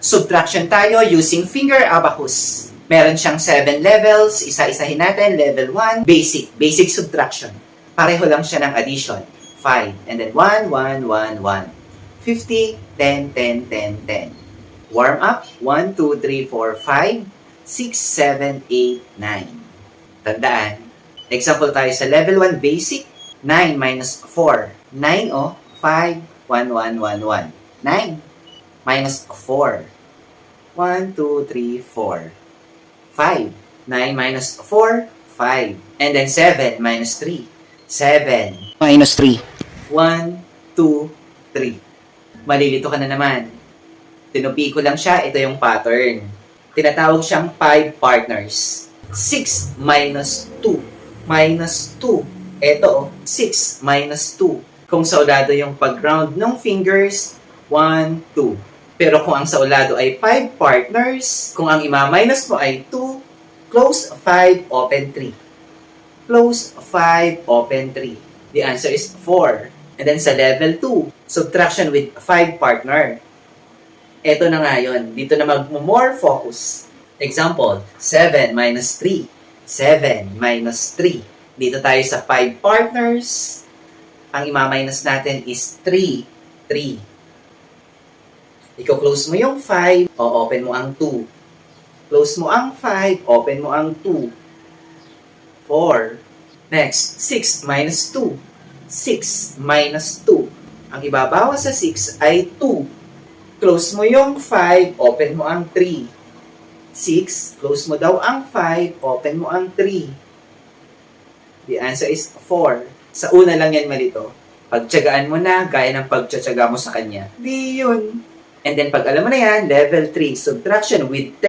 Subtraction tayo using finger abacus. Meron siyang 7 levels. Isa-isahin natin. Level 1, basic. Basic subtraction. Pareho lang siya ng addition. 5. And then 1, 1, 1, 1. 50, 10, 10, 10, 10. Warm up. 1, 2, 3, 4, 5, 6, 7, 8, 9. Tandaan. Example tayo sa level 1, basic. 9 minus 4. 9, 5, 1, 1, 1, 1. 9 minus 4. 1, 2, 3, 4. 5. 9 minus 4, 5. And then 7 minus 3. 7 minus 3. 1, 2, 3. Malilito ka na naman. Tinupi ko lang siya. Ito yung pattern. Tinatawag siyang 5 partners. 6 minus 2. Minus 2. Ito, 6 minus 2. Kung saulado yung pag-round ng fingers, 1, 2. Pero kung ang saulado ay 5 partners, kung ang ima-minus mo ay 2, close 5, open 3. Close 5, open 3. The answer is 4. And then sa level 2, subtraction with 5 partner. Ito na nga yun. Dito na mag-more focus. Example, 7 minus 3. 7 minus 3. Dito tayo sa 5 partners. Ang ima-minus natin is 3. 3. Iko-close mo yung 5, o open mo ang 2. Close mo ang 5, open mo ang 2. 4. Next, 6 minus 2. 6 minus 2. Ang ibabawas sa 6 ay 2. Close mo yung 5, open mo ang 3. 6, close mo daw ang 5, open mo ang 3. The answer is 4. Sa una lang yan malito. Pagtyagaan mo na, gaya ng pagtsatsaga mo sa kanya. Di yun. And then pag alam mo na yan, level 3, subtraction with